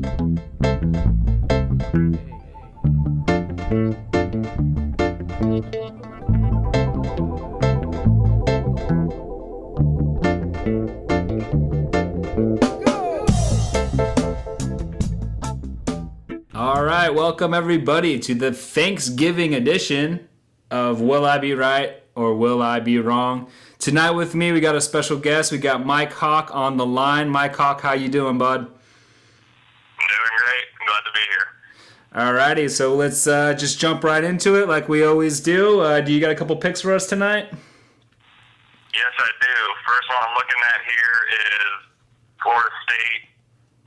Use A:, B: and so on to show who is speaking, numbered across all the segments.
A: All right, welcome everybody to the Thanksgiving edition of Will I Be Right or Will I Be Wrong? Tonight with me, we got a special guest. We got Mike Hawk on the line. Mike Hawk, how you doing, bud?
B: Doing great. Glad to be here.
A: All righty, so let's just jump right into it like we always do. Do you got a couple picks for us tonight?
B: Yes, I do. First one I'm looking at here is Florida State.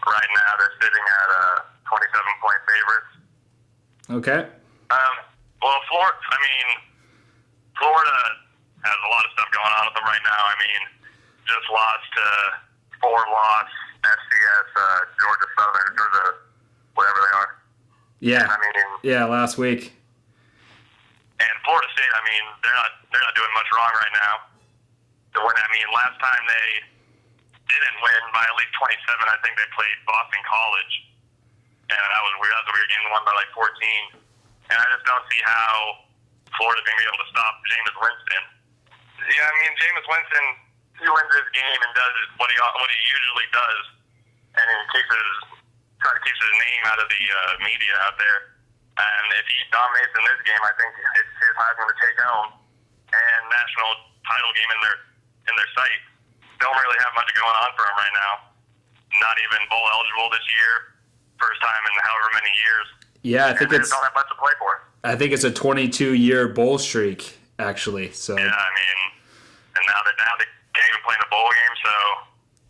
B: Right now, they're sitting at 27-point favorites.
A: Okay.
B: Well, Florida has a lot of stuff going on with them right now. I mean, just lost to four-loss FCS Georgia Southern, Georgia, whatever they are.
A: Yeah.
B: And,
A: yeah, last week.
B: And Florida State, they're not doing much wrong right now. Last time they didn't win by at least 27, I think they played Boston College. And that was weird. That was a weird game, won by like 14. And I just don't see how Florida's going to be able to stop Jameis Winston. Yeah, Jameis Winston, he wins this game and does what he usually does, and then try to keep his name out of the media out there. And if he dominates in this game, I think it's his Heisman to take home and national title game in their sight. Don't really have much going on for him right now. Not even bowl eligible this year. First time in however many years.
A: Yeah, I think
B: they just don't have much to play for.
A: I think it's a 22-year bowl streak, actually. So
B: yeah, and now they can't even play in a bowl game, so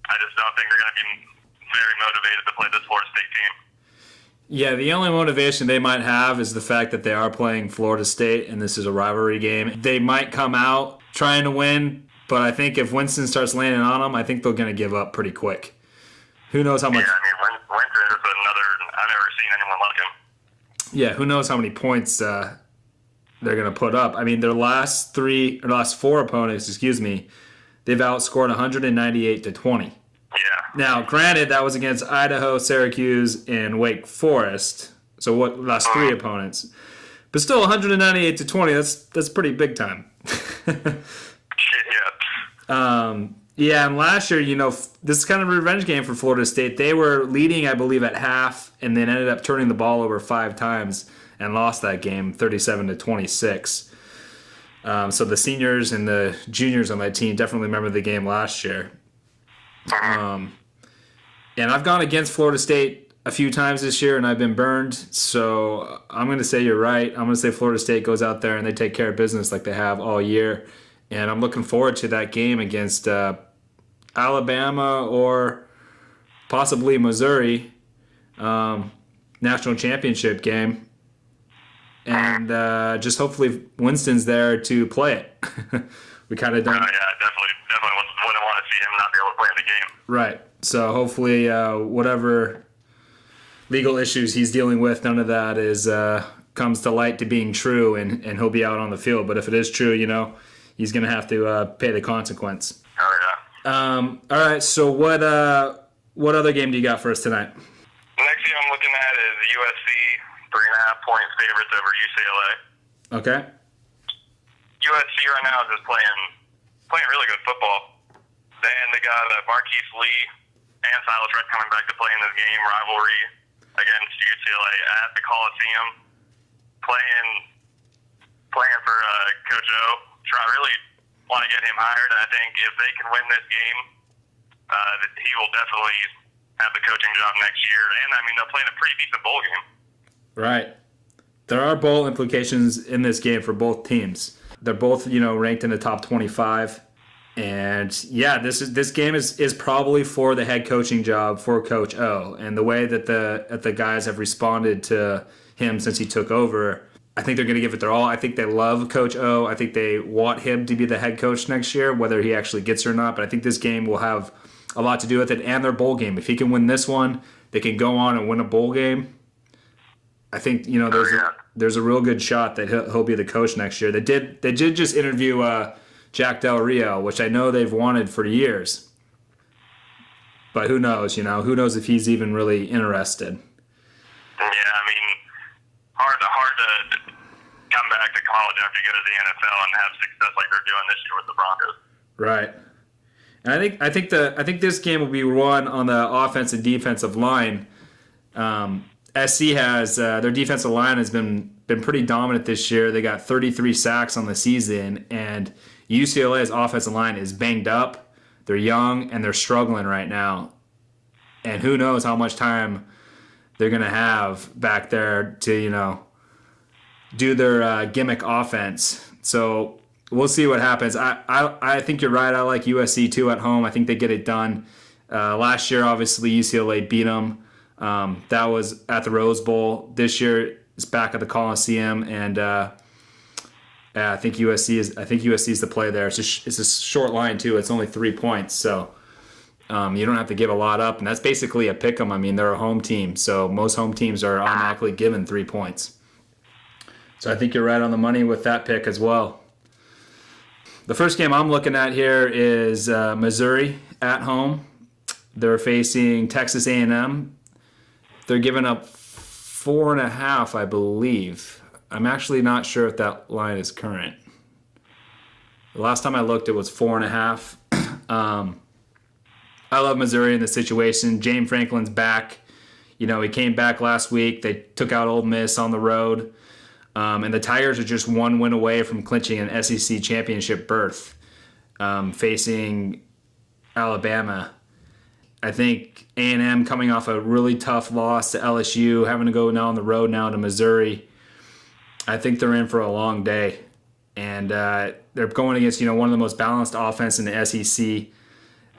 B: I just don't think they're going to be very motivated to play this Florida State team.
A: Yeah, the only motivation they might have is the fact that they are playing Florida State, and this is a rivalry game. They might come out trying to win, but I think if Winston starts landing on them, I think they're going to give up pretty quick. Who knows how much...
B: Yeah, Winston is another... I've never seen anyone like him.
A: Yeah, who knows how many points they're going to put up. Their last four opponents, they've outscored 198 to 20.
B: Yeah.
A: Now, granted, that was against Idaho, Syracuse, and Wake Forest. So last three opponents. But still, 198 to 20, that's pretty big time.
B: Yeah.
A: Yeah, and last year, this is kind of a revenge game for Florida State. They were leading, I believe, at half, and then ended up turning the ball over 5 times and lost that game 37 to 26. So the seniors and the juniors on that team definitely remember the game last year. And I've gone against Florida State a few times this year, and I've been burned. So I'm going to say you're right. I'm going to say Florida State goes out there and they take care of business like they have all year. And I'm looking forward to that game against Alabama or possibly Missouri, national championship game. And just hopefully Winston's there to play it. We kind of don't.
B: Yeah, definitely wouldn't want to see him not be able to play in the game.
A: Right. So hopefully whatever legal issues he's dealing with, none of that comes to light to being true, and he'll be out on the field. But if it is true, he's going to have to pay the consequence.
B: Oh, yeah.
A: All right, so what other game do you got for us tonight?
B: The next game I'm looking at is USC, 3.5-point favorites over UCLA.
A: Okay.
B: USC right now is just playing really good football. Then they got Marquise Lee and Silas Redd coming back to play in this game, rivalry against UCLA at the Coliseum. Playing for Coach O. Really want to get him hired, and I think if they can win this game, he will definitely have the coaching job next year. And they're playing a pretty decent bowl game.
A: Right. There are bowl implications in this game for both teams. They're both, ranked in the top 25. And yeah, this game is probably for the head coaching job for Coach O. And the way that the guys have responded to him since he took over, I think they're going to give it their all. I think they love Coach O. I think they want him to be the head coach next year, whether he actually gets it or not. But I think this game will have a lot to do with it, and their bowl game. If he can win this one, they can go on and win a bowl game. I think there's a real good shot that he'll be the coach next year. They did just interview Jack Del Rio, which I know they've wanted for years. But who knows? Who knows if he's even really interested?
B: Yeah, I mean, hard to come back to college after you go to the NFL and have success like they're doing this year with the Broncos.
A: Right. And I think this game will be won on the offense and defensive line. SC has their defensive line has been pretty dominant this year. They got 33 sacks on the season, and UCLA's offensive line is banged up. They're young and they're struggling right now. And who knows how much time they're going to have back there to, do their gimmick offense. So we'll see what happens. I think you're right. I like USC too at home. I think they get it done. Last year, obviously, UCLA beat them. That was at the Rose Bowl. This year, it's back at the Coliseum, and I think USC is the play there. It's a short line too. It's only 3 points, so you don't have to give a lot up, and that's basically a pick 'em. I mean, they're a home team, so most home teams are automatically given 3 points. So I think you're right on the money with that pick as well. The first game I'm looking at here is Missouri at home. They're facing Texas A&M. They're giving up 4.5, I believe. I'm actually not sure if that line is current. The last time I looked, it was 4.5. I love Missouri in this situation. James Franklin's back. He came back last week. They took out Ole Miss on the road. And the Tigers are just one win away from clinching an SEC championship berth, facing Alabama. I think A&M coming off a really tough loss to LSU, having to go now on the road now to Missouri. I think they're in for a long day. And they're going against, one of the most balanced offense in the SEC.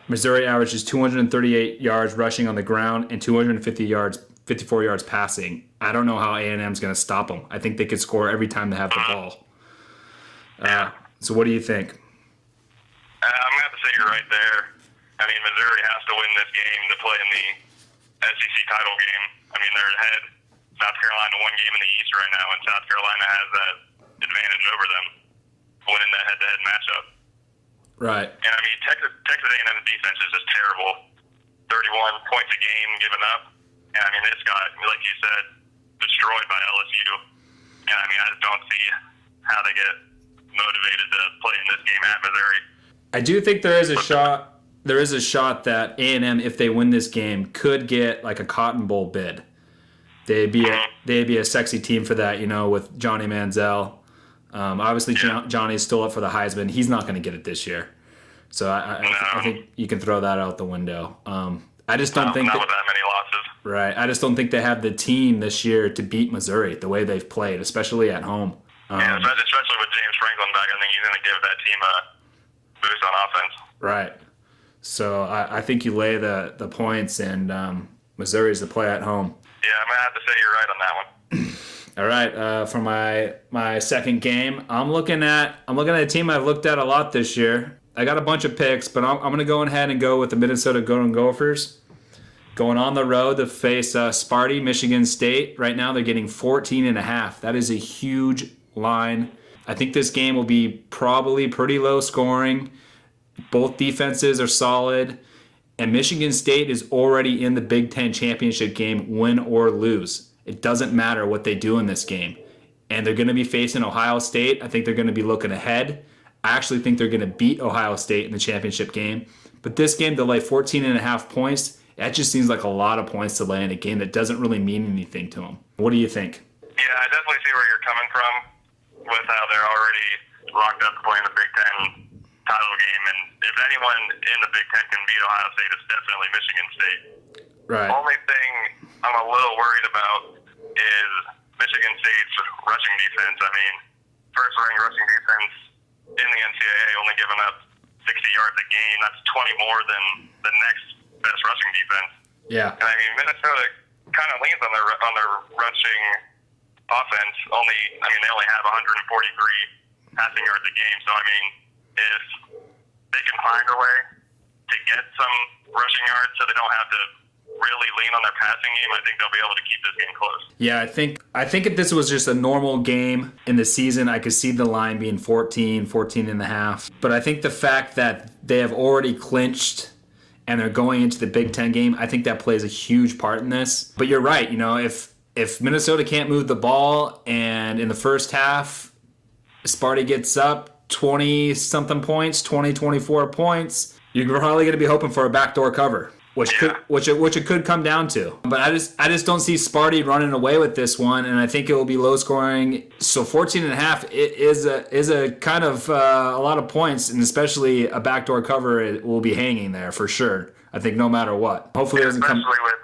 A: Missouri averages 238 yards rushing on the ground and 54 yards passing. I don't know how A&M's going to stop them. I think they could score every time they have the ball. So what do you think?
B: I'm going to have to say you're right there. I mean, Missouri has to win this game to play in the SEC title game. I mean, they're ahead South Carolina one game in the East right now, and South Carolina has that advantage over them winning that head-to-head matchup.
A: Right.
B: And, I mean, Texas A&M's defense is just terrible. 31 points a game given up. And, I mean, this got, like you said, destroyed by LSU. And, I mean, I just don't see how they get motivated to play in this game at Missouri.
A: I do think there is a shot. There is a shot that A&M, if they win this game, could get like a Cotton Bowl bid. They'd be a sexy team for that, with Johnny Manziel. Obviously, Johnny's still up for the Heisman. He's not going to get it this year. So I think you can throw that out the window. I just don't think
B: not with that many losses.
A: Right. I just don't think they have the team this year to beat Missouri the way they've played, especially at home.
B: Yeah, especially with James Franklin back, I think he's going to give that team a boost on offense.
A: Right. So I think you lay the points, and Missouri's the play at home.
B: Yeah, I'm going to have to say you're right on that one.
A: All right. For my second game, I'm looking at a team I've looked at a lot this year. I got a bunch of picks, but I'm going to go ahead and go with the Minnesota Golden Gophers. Going on the road to face Sparty, Michigan State. Right now they're getting 14.5. That is a huge line. I think this game will be probably pretty low scoring. Both defenses are solid. And Michigan State is already in the Big Ten championship game, win or lose. It doesn't matter what they do in this game. And they're going to be facing Ohio State. I think they're going to be looking ahead. I actually think they're going to beat Ohio State in the championship game. But this game, to lay 14.5 points, that just seems like a lot of points to lay in a game that doesn't really mean anything to them. What do you think?
B: Yeah, I definitely see where you're coming from with how they're already locked up playing the Big Ten title game. And if anyone in the Big Ten can beat Ohio State, it's definitely Michigan State.
A: Right.
B: The only thing I'm a little worried about is Michigan State's rushing defense. I mean, first-ring rushing defense in the NCAA, only giving up 60 yards a game. That's 20 more than the next best rushing defense.
A: Yeah.
B: And I mean, Minnesota kind of leans on their rushing offense. They only have 143 passing yards a game. So I mean, if they can find a way to get some rushing yards, so they don't have to really lean on their passing game, I think they'll be able to keep this game close.
A: Yeah, I think if this was just a normal game in the season, I could see the line being 14 and a half. But I think the fact that they have already clinched and they're going into the Big Ten game, I think that plays a huge part in this. But you're right, if Minnesota can't move the ball and in the first half, Sparty gets up 20-something points, 24 points, you're probably going to be hoping for a backdoor cover. Which it could come down to, but I just don't see Sparty running away with this one, and I think it will be low scoring. So 14.5 is a kind of a lot of points, and especially a backdoor cover, it will be hanging there for sure. I think no matter what. Hopefully it doesn't come.
B: Especially with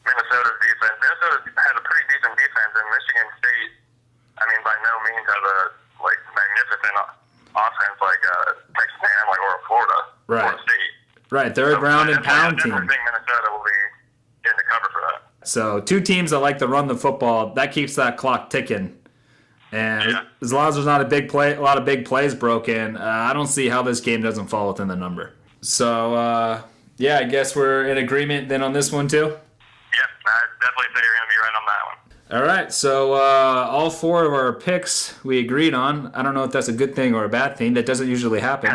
B: Minnesota's defense. Minnesota has a pretty decent defense, and Michigan State, I mean, by no means has a magnificent offense like Texas A&M or Florida.
A: Right.
B: Florida State.
A: Right, they're a ground and pound team.
B: I think Minnesota will be getting the cover for that.
A: So 2 teams that like to run the football, that keeps that clock ticking. And as long as there's not a lot of big plays broken, I don't see how this game doesn't fall within the number. So I guess we're in agreement then on this one too.
B: Yep, I definitely say you're gonna be right on that one.
A: All right, so all 4 of our picks we agreed on. I don't know if that's a good thing or a bad thing. That doesn't usually happen.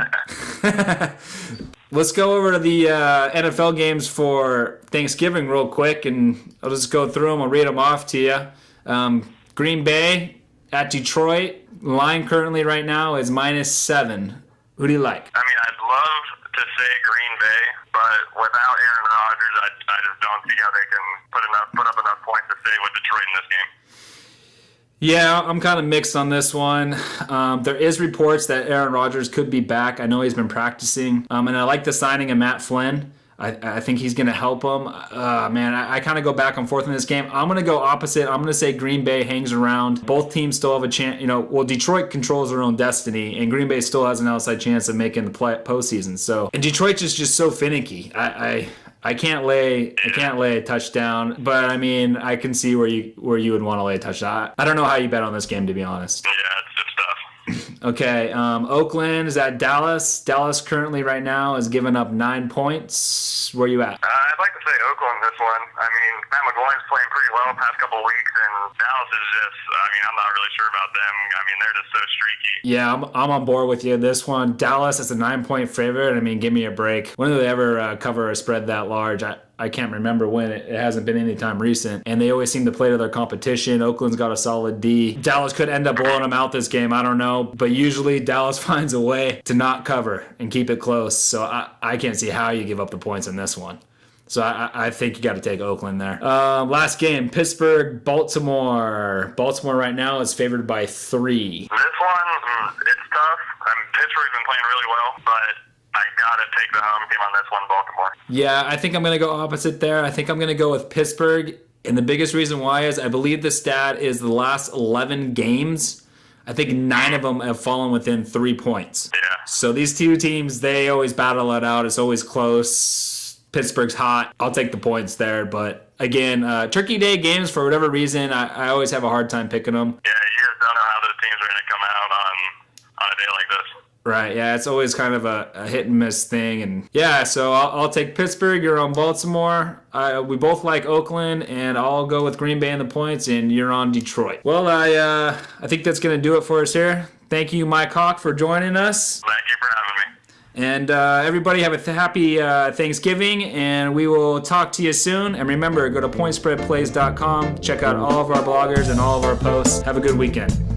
A: Let's go over to the NFL games for Thanksgiving real quick, and I'll just go through them. I'll read them off to you. Green Bay at Detroit. Line currently right now is -7. Who do you like?
B: I mean, I'd love to say Green Bay, but without Aaron Rodgers, I just don't see how they can put up enough points to stay with Detroit in this game.
A: Yeah, I'm kind of mixed on this one. There is reports that Aaron Rodgers could be back. I know he's been practicing. And I like the signing of Matt Flynn. I think he's going to help him. I kind of go back and forth in this game. I'm going to go opposite. I'm going to say Green Bay hangs around. Both teams still have a chance. Detroit controls their own destiny, and Green Bay still has an outside chance of making the postseason. And Detroit's just so finicky. I can't lay a touchdown, but I mean I can see where you would want to lay a touchdown. I don't know how you bet on this game, to be honest.
B: Yeah, it's tough.
A: Okay, Oakland is at Dallas. Dallas currently right now is giving up 9 points. Where you at?
B: I'd like to say Oakland this one. I mean, Matt McGloin's playing pretty well the past couple of weeks, and Dallas is just, I'm not really sure about them. I mean, they're just so streaky.
A: Yeah, I'm on board with you. This one, Dallas is a 9-point favorite. I mean, give me a break. When did they ever cover a spread that large? I can't remember when. It hasn't been any time recent. And they always seem to play to their competition. Oakland's got a solid D. Dallas could end up blowing them out this game. I don't know. But usually Dallas finds a way to not cover and keep it close. So I can't see how you give up the points in this one. So I think you got to take Oakland there. Last game, Pittsburgh, Baltimore. Baltimore right now is favored by 3.
B: This one, it's tough. Pittsburgh's been playing really well, but I got to take the home team on this one, Baltimore.
A: Yeah, I think I'm going to go opposite there. I think I'm going to go with Pittsburgh. And the biggest reason why is I believe the stat is the last 11 games, I think 9 of them have fallen within 3 points.
B: Yeah.
A: So these 2 teams, they always battle it out. It's always close. Pittsburgh's hot. I'll take the points there. But again, Turkey Day games, for whatever reason, I always have a hard time picking them.
B: Yeah, you just don't know how those teams are going to come out on a day like this.
A: Right, yeah, it's always kind of a hit and miss thing. And yeah, so I'll take Pittsburgh, you're on Baltimore. We both like Oakland, and I'll go with Green Bay and the points, and you're on Detroit. Well, I think that's going to do it for us here. Thank you, Mike Hawk, for joining us.
B: Thank you for having me.
A: And everybody have a happy Thanksgiving, and we will talk to you soon. And remember, go to pointspreadplays.com, check out all of our bloggers and all of our posts. Have a good weekend.